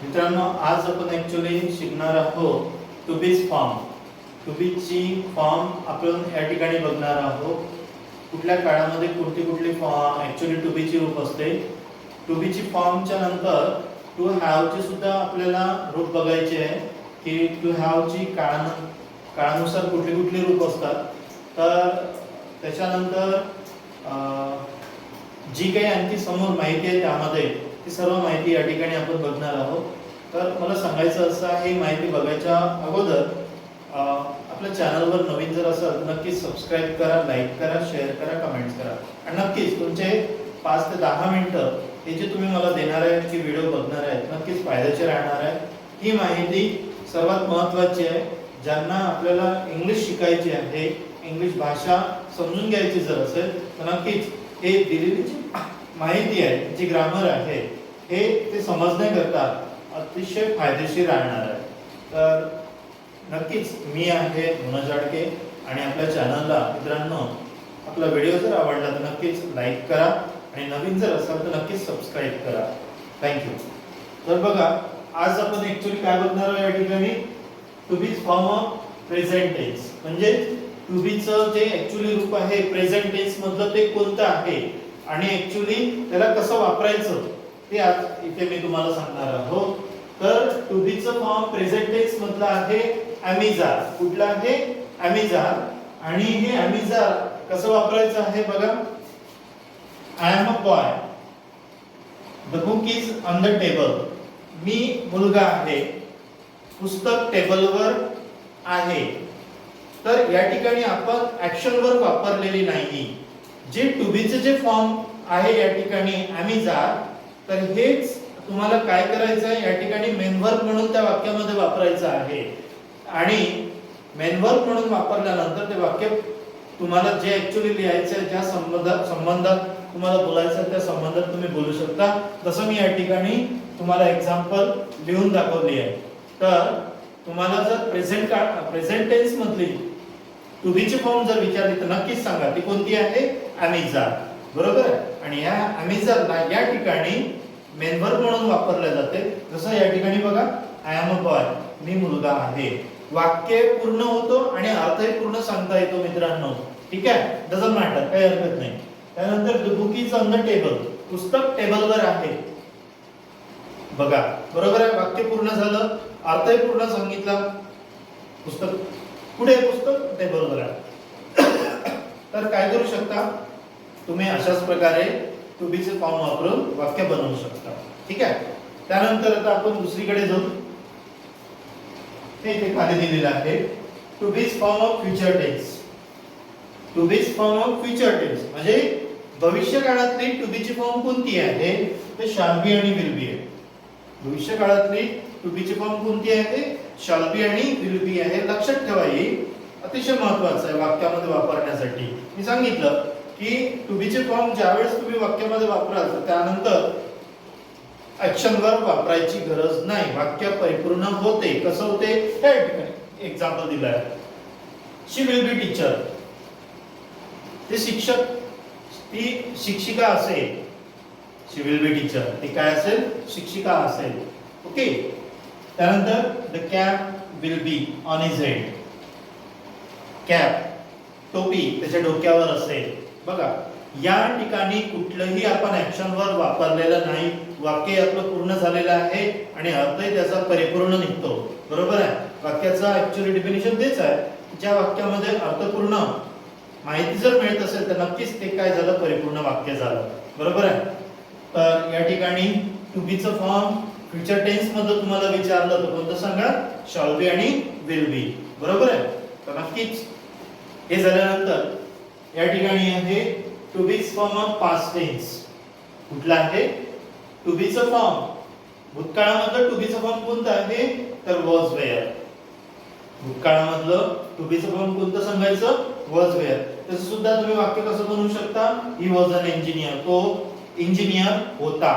मित्रांनो, आज आपण ऍक्च्युअली शिकणार आहोत टू बीज फॉर्म. टू बीजची फॉर्म आपण या ठिकाणी बघणार आहोत. कुठल्या काळामध्ये कुठली फॉर्म ऍक्च्युअली टू बीची रूप असते. टू बीची फॉर्मच्या नंतर टू हॅव ची सुद्धा आपल्याला रूप बघायचे आहे की टू हॅव ची काळानुसार कुठली रूप असतात. तर त्याच्यानंतर जी काही आणखी समोर माहिती आहे त्यामध्ये ती सर्व माहिती या ठिकाणी आपण बघणार आहोत. तर मला सांगायचं असं आहे, माहिती बघायच्या अगोदर आपल्या चॅनलवर नवीन जर असाल तर नक्कीच सबस्क्राईब करा, लाईक करा, शेअर करा, कमेंट्स करा आणि नक्कीच तुमचे 5 ते 10 मिनिटं हे जे तुम्ही मला देणार आहेत की व्हिडिओ बघणार आहेत नक्कीच फायद्याचे राहणार आहे. ही माहिती सर्वात महत्त्वाची आहे. ज्यांना आपल्याला इंग्लिश शिकायची आहे, इंग्लिश भाषा समजून घ्यायची जर असेल तर नक्कीच हे दिलेली जी माहिती आहे, जी ग्रामर आहे हे ते समजण्याकरता अतिशय फायदेशीर राहणार आहे. तर नक्कीच मी आहे मनोज आडके आणि आपल्या चॅनलला मित्रांनो आपला व्हिडिओ जर आवडला तर नक्कीच लाईक करा आणि नवीन जर असाल तर नक्कीच सबस्क्राईब करा. थँक्यू. तर बघा, आज आपण ऍक्च्युअली काय बघणार आहोत या ठिकाणी to be form of present tense. म्हणजे टू बी चं जे ऍक्च्युअली रूप आहे प्रेझेंट टेन्स मधलं ते कोणतं आहे आणि ऍक्च्युअली त्याला कसं वापरायचं ते आज इथे मी तुम्हाला सांगणार आहोत. तर टू बी चं फॉर्म प्रेझेंट टेन्स मधला आहे अॅमिजार. कुठला आहे? अॅमिजार. आणि हे अॅमिजार कसं वापरायचं आहे बघा. I am a boy, the book is on the table. मी मुलगा आहे, पुस्तक टेबलवर आहे. तर या ठिकाणी आपण ऍक्शन वर्ब वापरलेली नाही. जे टू बी चे जे फॉर्म आहे या ठिकाणी अॅमिजार, तर हेच तुम्हाला काय करायचं आहे या ठिकाणी मेन वर्ब म्हणून त्या वाक्यामध्ये वापरायचं आहे. आणि मेन वर्ब म्हणून वापरल्यानंतर ते वाक्य तुम्हाला जे ऍक्च्युअली लिहायचं आहे, ज्या संबंधात तुम्हाला बोलायचं आहे त्या संबंधात तुम्ही बोलू शकता. जसं मी या ठिकाणी तुम्हाला एक्झाम्पल लिहून दाखवली आहे. तर तुम्हाला जर प्रेझेंट टेन्स मधली टू बी ची फॉर्म जर विचारली तर नक्कीच सांगा ती कोणती आहे? अॅमिजार. बरोबर आहे. आणि या अॅमिजारला या ठिकाणी मेन वर्ब म्हणून वापरले जाते. जसं या ठिकाणी बघा, आय एम अ बॉय, मी मुलगा आहे. वाक्य पूर्ण होतो आणि अर्थही पूर्ण सांगता येतो मित्रांनो. ठीक आहे, डझंट मॅटर, काही हरकत नाही. त्यानंतर the book is on the table, पुस्तक टेबलवर आहे. बघा, बरोबर आहे, वाक्य पूर्ण झालं, अर्थही पूर्ण सांगितला. पुस्तक कुठे आहे? पुस्तक टेबलवर आहे. तर काय करू शकता तुम्ही अशाच प्रकारे टू बी चे फॉर्म वापरून वाक्य बनवू शकता. ठीक आहे. त्यानंतर आता आपण दुसरीकडे जाऊ. हे इथे खाली दिलेलं आहे to be form of future tense. To be form of future tense म्हणजे भविष्य काळातली टू बी ची फॉर्म कोणती आहे? ते शॅल बी आणि विल बी आहे. भविष्य काळातली टू बी ची फॉर्म कोणती आहे? शॅल बी आणि विल बी आहे. लक्षात ठेवा, ही अतिशय महत्त्वाचं आहे वाक्यामध्ये वापरण्यासाठी. मी सांगितलं की टू बी चे फॉर्म ज्यावेळेस तुम्ही वाक्यामध्ये वापराल तर त्यानंतर ऍक्शन वर्ब वापरायची गरज नाही. वाक्य परिपूर्ण होते. कसं होते? हे एक्झाम्पल दिलं आहे. शी विल बी टीचर. ते शिक्षक, ती शिक्षिका असेल. शी विल बी टीचर, ती काय असेल? शिक्षिका असेल. ओके. त्यानंतर the cap will be on his head. Cap, टोपी त्याच्या डोक्यावर असेल. बघा, या ठिकाणी कुठलंही आपण ऍक्शन वर्ब वापरलेलं नाही. वाक्य आपलं पूर्ण झालेलं आहे आणि अर्थही त्याचा परिपूर्ण निघतो. बरोबर आहे. वाक्याचा ऍक्च्युअली डेफिनेशन तेच आहे, ज्या वाक्यामध्ये अर्थपूर्ण माहिती जर मिळत असेल तर नक्कीच ते काय झालं? परिपूर्ण वाक्य झालं. बरोबर आहे. तर या ठिकाणी टू बी चं फॉर्म फ्युचर टेन्स मध्ये तुम्हाला विचारलं तर कोणतं सांगा? शॅल बी आणि विल बी. बरोबर आहे. तर नक्कीच हे झाल्यानंतर या ठिकाणी आहे to be form of past tense. कुठला आहे? टू बी चं फॉर्म भूतकाळामधलं टू बी चं फॉर्म कोणतं आहे? तर वॉज वेअर. भूतकाळामधलं टू बी चं फॉर्म कोणतं सांगायचं? Was were. तसं सुद्धा तुम्ही वाक्य कसं बनवू शकता? He was an engineer. तो इंजिनियर होता.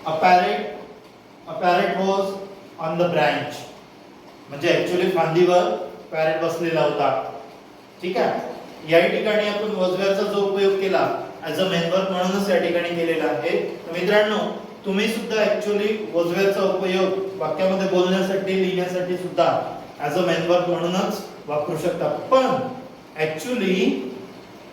A parrot was on the branch. म्हणजे ऍक्च्युअली फांदीवर पॅरेट बसलेला होता. ठीक आहे. या ठिकाणी आपण वॉज वेअरचा जो उपयोग केला ऍज अ मेन वर्ब म्हणूनच या ठिकाणी केलेला आहे. तर मित्रांनो, तुम्ही सुद्धा ऍक्च्युअली वॉज वेअरचा उपयोग वाक्यामध्ये बोलण्यासाठी लिहिण्यासाठी सुद्धा ऍज अ मेन वर्ब म्हणूनच वापरू शकता. पण ऍक्च्युअली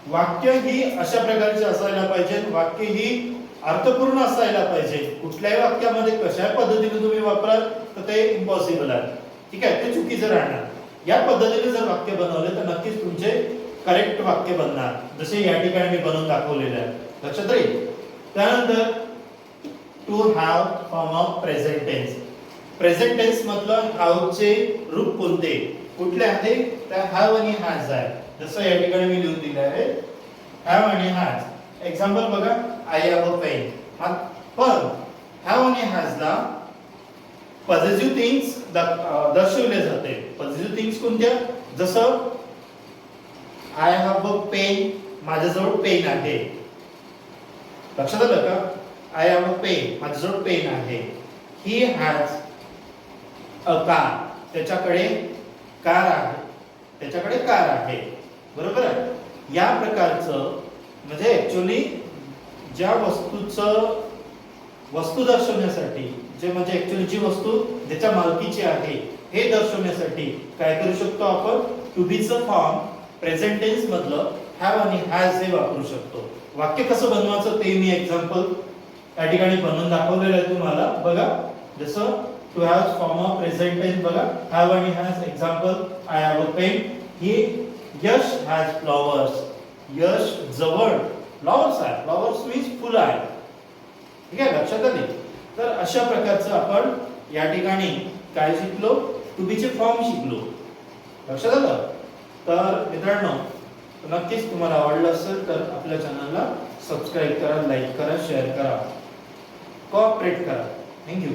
वाक्य ही अशा प्रकारचे असायला पाहिजे, वाक्य ही अर्थपूर्ण असायला पाहिजे. कुठल्याही वाक्यामध्ये कशा पद्धतीने तुम्ही वापराल तर ते इम्पॉसिबल आहे. ठीक आहे, ते चुकीचं राहणार. या पद्धतीने जर वाक्य बनवले तर नक्कीच तुमचे करेक्ट वाक्य बनणार, जसे या ठिकाणी मी बनवून दाखवलेले आहे. लक्षात राहील. त्यानंतर to have form of present tense. Present tense मधलं हॅव चे रूप कोणते कुठले आहे तर हॅव आणि हॅज आहे. जसं या ठिकाणी मी लिहून दिलं आहे हॅव आणि हॅज. एक्झाम्पल बघा, आय हॅव अ पेन. पण हॅव आणि हॅजला पॉझिटिव्ह थिंग्स दर्शवले जाते. पॉझिटिव्ह थिंग्स कोणत्या, जसं आय हॅव अ पेन, माझ्याजवळ पेन आहे. लक्षात आलं का? आय हॅव अ पेन, माझ्याजवळ पेन आहे. ही हॅज अ कार, त्याच्याकडे कार आहे, त्याच्याकडे कार आहे. बरोबर आहे. या प्रकारचं म्हणजे ऍक्च्युअली ज्या वस्तू दर्शवण्यासाठी, जे म्हणजे ऍक्च्युअली जी वस्तू ज्याच्या मालकीची आहे हे दर्शवण्यासाठी काय करू शकतो आपण, टू बीचं फॉर्म प्रेझेंट टेन्स मधलं हॅव आणि हॅज हे वापरू शकतो. वाक्य कसं बनवायचं ते मी एक्झाम्पल या ठिकाणी बनवून दाखवलेलं आहे तुम्हाला. बघा, जसं to have form of present tense. बघा, हॅव आणि has. Example, I have a pen. He Yash has flowers. Yash जवळ फ्लॉवर्स आहे. फ्लॉवर्स मीन्स फुलं आहे. ठीक आहे, लक्षात आले. तर अशा प्रकारचं आपण या ठिकाणी काय शिकलो, टू बी चे फॉर्म शिकलो. लक्षात आलं. तर मित्रांनो, नक्कीच तुम्हाला आवडलं असेल तर आपल्या चॅनलला सबस्क्राईब करा, लाईक करा, शेअर करा, कोऑपरेट करा. थँक्यू.